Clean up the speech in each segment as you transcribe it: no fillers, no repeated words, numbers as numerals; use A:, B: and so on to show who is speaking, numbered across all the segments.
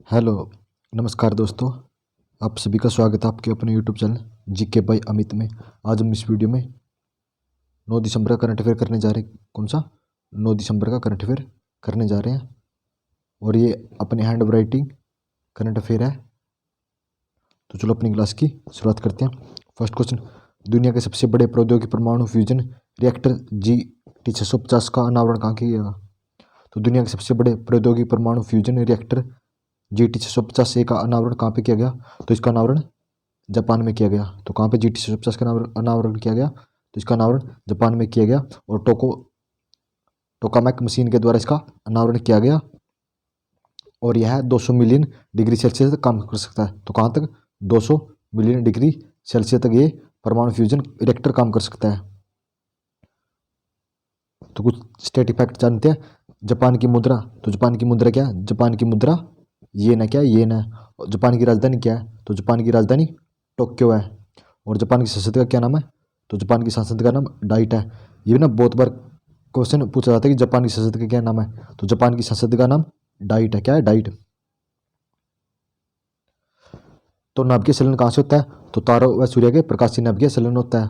A: Hello, नमस्कार दोस्तों। आप सभी का स्वागत है आपके अपने YouTube channel GK by Amit में। आज हम इस वीडियो में 9 दिसंबर का करंट अफेयर करने जा रहे हैं। कौन सा 9 दिसंबर का करंट अफेयर करने जा रहे हैं और ये अपने हैंड राइटिंग करंट अफेयर है। तो चलो अपनी क्लास की शुरुआत करते हैं। फर्स्ट क्वेश्चन, दुनिया के सबसे बड़े प्रौद्योगिकी परमाणु फ्यूजन रिएक्टर GT650 का अनावरण कहाँ किया गया? तो दुनिया के सबसे बड़े प्रौद्योगिकी परमाणु फ्यूजन रिएक्टर GT650 का अनावरण कहाँ पे किया गया? तो इसका अनावरण जापान में किया गया। तो कहाँ पे GT650 का अनावरण किया गया? तो इसका अनावरण जापान में किया गया और टोकामैक मशीन के द्वारा इसका अनावरण किया गया और यह 200 मिलियन डिग्री सेल्सियस तक काम कर सकता है। तो कहाँ तक? 200 मिलियन डिग्री सेल्सियस तक ये परमाणु फ्यूजन रिएक्टर काम कर सकता है। तो कुछ स्टेट इफेक्ट जानते हैं। जापान की मुद्रा, तो जापान की मुद्रा क्या है? जापान की मुद्रा येन है। क्या येन है? जापान की राजधानी क्या है? तो जापान की राजधानी टोक्यो है। और जापान की संसद का क्या नाम है? तो जापान की संसद का नाम डाइट है। ये ना बहुत बार क्वेश्चन पूछा जाता है कि जापान की संसद का क्या नाम है? तो जापान की संसद का नाम डाइट है। क्या है? डाइट। तो नाभिकीय संलयन कहाँ से होता है? तो तारों व सूर्य के प्रकाश से नाभिकीय संलयन होता है।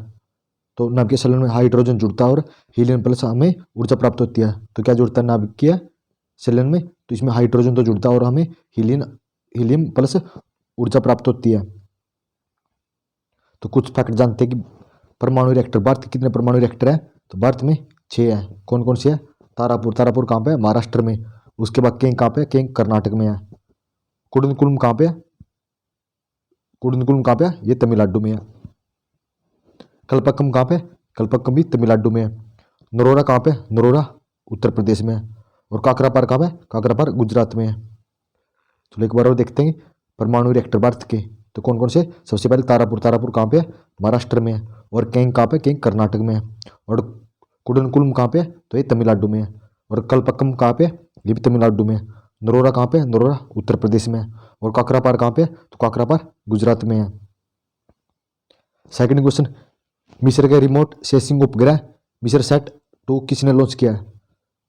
A: तो नाभिकीय संलयन में हाइड्रोजन जुड़ता है और हीलियम प्लस हमें ऊर्जा प्राप्त होती है। तो क्या जुड़ता है नाभिकीय संलयन में? तो इसमें हाइड्रोजन तो जुड़ता है और हमें हीलियम प्लस ऊर्जा प्राप्त होती है। तो कुछ फैक्ट जानते हैं कि परमाणु रिएक्टर, भारत के कितने परमाणु रिएक्टर है? तो भारत में 6 है। कौन कौन से है? तारापुर कहाँ पे है? महाराष्ट्र में। उसके बाद केंग कहाँ पे है? केंग कर्नाटक में है। कुडनकुलम कहाँ पे है? कुडनकुलम कहाँ पे है? ये तमिलनाडु में है। कलपक्कम कहाँ पे? कलपक्कम भी तमिलनाडु में है। नरोरा कहाँ पे? नरोरा उत्तर प्रदेश में है। और काकरापार कहाँ पे? काकरापार गुजरात में है। तो एक बार और देखते हैं परमाणु रिएक्टर भारत के। तो कौन कौन से? सबसे पहले तारापुर कहाँ पे है? महाराष्ट्र में है। और केंग कहाँ पे? केंग कर्नाटक में है। और कुडनकुलम कहाँ पे है? तो ये तमिलनाडु में है। और कलपक्कम कहाँ पे? ये भी तमिलनाडु में है। नरोरा कहाँ पे? नरोरा उत्तर प्रदेश में है। और काकरापार कहाँ पे? तो काकरापार गुजरात में है। सेकंड क्वेश्चन, मिस्र के रिमोट सेंसिंग उपग्रह मिस्र सैट 2 किसने लॉन्च किया है?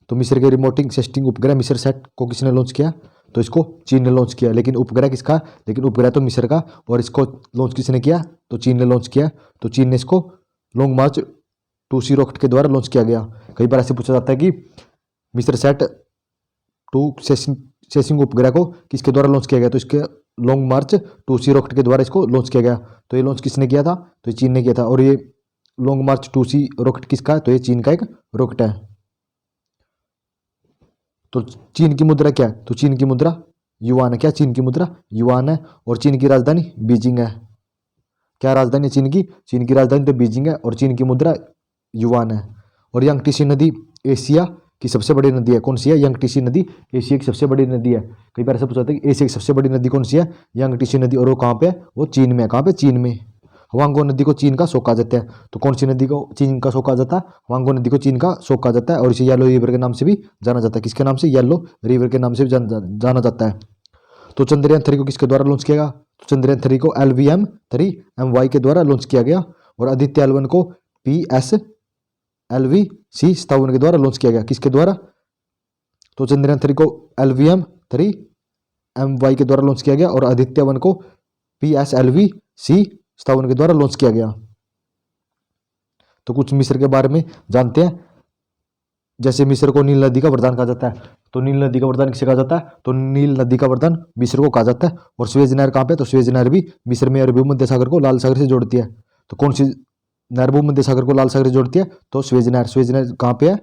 A: तो मिस्र के रिमोटिंग सेंसिंग उपग्रह मिस्र सैट को किसने लॉन्च किया? तो इसको चीन ने लॉन्च किया। लेकिन उपग्रह किसका? लेकिन उपग्रह तो मिस्र का, और इसको लॉन्च किसने किया? तो चीन ने लॉन्च किया। तो चीन ने इसको लॉन्ग मार्च 2C रॉकेट के द्वारा लॉन्च किया गया। कई बार ऐसे पूछा जाता है कि मिस्र सैट 2 सेंसिंग उपग्रह को किसके द्वारा लॉन्च किया गया? तो इसके लॉन्ग मार्च 2C रॉकेट के द्वारा इसको लॉन्च किया गया। तो ये लॉन्च किसने किया था? तो ये चीन ने किया था। और ये लॉन्ग मार्च 2C रॉकेट किसका है? तो ये चीन का एक रॉकेट है। तो चीन की मुद्रा क्या है? तो चीन की मुद्रा युआन है। क्या? चीन की मुद्रा युआन है। और चीन की राजधानी बीजिंग है। क्या राजधानी है चीन की? चीन की राजधानी तो बीजिंग है और चीन की मुद्रा युआन है। और यंगटीसी नदी एशिया की सबसे बड़ी नदी है। कौन सी है? यंगटीसी नदी एशिया की सबसे बड़ी नदी है। कई बार ऐसा पूछा जाता है कि एशिया की सबसे बड़ी नदी कौन सी है? यंगटीसी नदी। और वो कहाँ पे है? वो चीन में है। कहाँ पे? चीन में। हवांगो नदी को चीन का शोक कहा जाता है। तो कौन सी नदी को चीन का शोक कहा जाता है? हवांगो नदी को चीन का शोक कहा जाता है। और इसे येलो रिवर के नाम से भी जाना जाता है। किसके नाम से? येलो रिवर के नाम से भी जाना जाता है। तो चंद्रयान 3 को किसके द्वारा लॉन्च किया गया? तो चंद्रयान 3 को LVM-3 के द्वारा लॉन्च किया गया। और आदित्य L1 को PSLV-C57 के द्वारा लॉन्च किया गया। किसके द्वारा? तो चंद्रयान 3 को LVM-3 के द्वारा लॉन्च किया गया और आदित्य 1 को PSLV-C57 के द्वारा लॉन्च किया गया। तो कुछ मिस्र के बारे में जानते हैं। जैसे मिस्र को नील नदी का वरदान कहा जाता है। तो नील नदी का वरदान किसे कहा जाता है? तो नील नदी का वरदान मिस्र को कहा जाता है। और स्वेज नहर कहाँ पे? तो स्वेज नहर भी मिस्र में अरबी भूमध्य सागर को लाल सागर से जोड़ती है। तो कौन सी नहर भूमध्य सागर को लाल सागर से जोड़ती है? तो स्वेज नहर। स्वेज नहर कहाँ पे है?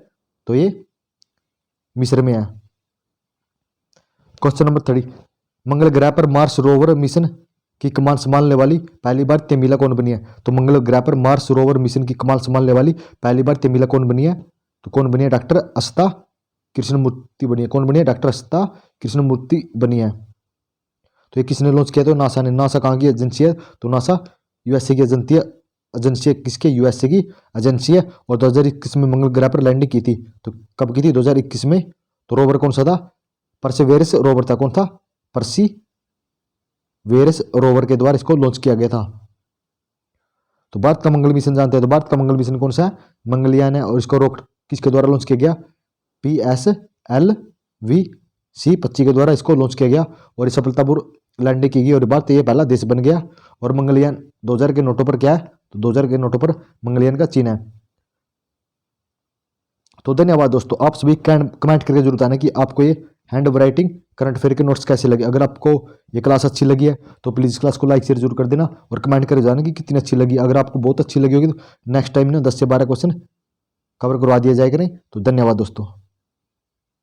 A: तो ये मिस्र में है। क्वेश्चन नंबर 3, मंगल ग्रह पर मार्स रोवर मिशन की कमान संभालने वाली पहली भारतीय महिला कौन बनी है? तो मंगल ग्रह पर मार्स रोवर मिशन की कमान संभालने वाली पहली भारतीय महिला कौन बनी है? तो कौन बनी है? डॉक्टर अस्ता कृष्णमूर्ति बनी है। कौन बनी है? डॉक्टर अस्ता कृष्णमूर्ति बनी है। तो ये किसने लॉन्च किया? तो नासा ने। नासा कहाँ की एजेंसी है? तो नासा यूएसए की एजेंसी है। एजेंसी किसके? यूएसए की एजेंसी है। और 2021 में मंगल ग्रह पर लैंडिंग की थी। तो कब की थी? 2021 में। तो रोवर कौन सा था? परसेवेरस रोवर था। कौन था? परसीवेरस रोवर के द्वारा इसको लॉन्च किया गया था। तो भारत का मंगल मिशन जानते हैं। तो भारत का मंगल मिशन कौन सा है? मंगलयान है। और इसको रॉकेट किसके द्वारा लॉन्च किया गया? PSLV C-25 के द्वारा इसको लॉन्च किया गया और ये सफलतापूर्वक लैंडिंग की गई और बात ये पहला देश बन गया। और मंगलयान 2000 के नोटों पर क्या है, तो 2000 के नोटों पर मंगलयान का चिन्ह है। तो धन्यवाद दोस्तों, आप सभी कमेंट करके जरूर बताना कि आपको ये हैंड राइटिंग करंट अफेयर के नोट्स कैसे लगे। अगर आपको ये क्लास अच्छी लगी है तो प्लीज़ क्लास को लाइक शेयर जरूर कर देना और कमेंट करके जाना कि कितनी अच्छी लगी। अगर आपको बहुत अच्छी लगी होगी तो नेक्स्ट टाइम ना 10 से 12 क्वेश्चन कवर करवा दिया जाएगा। नहीं तो धन्यवाद दोस्तों।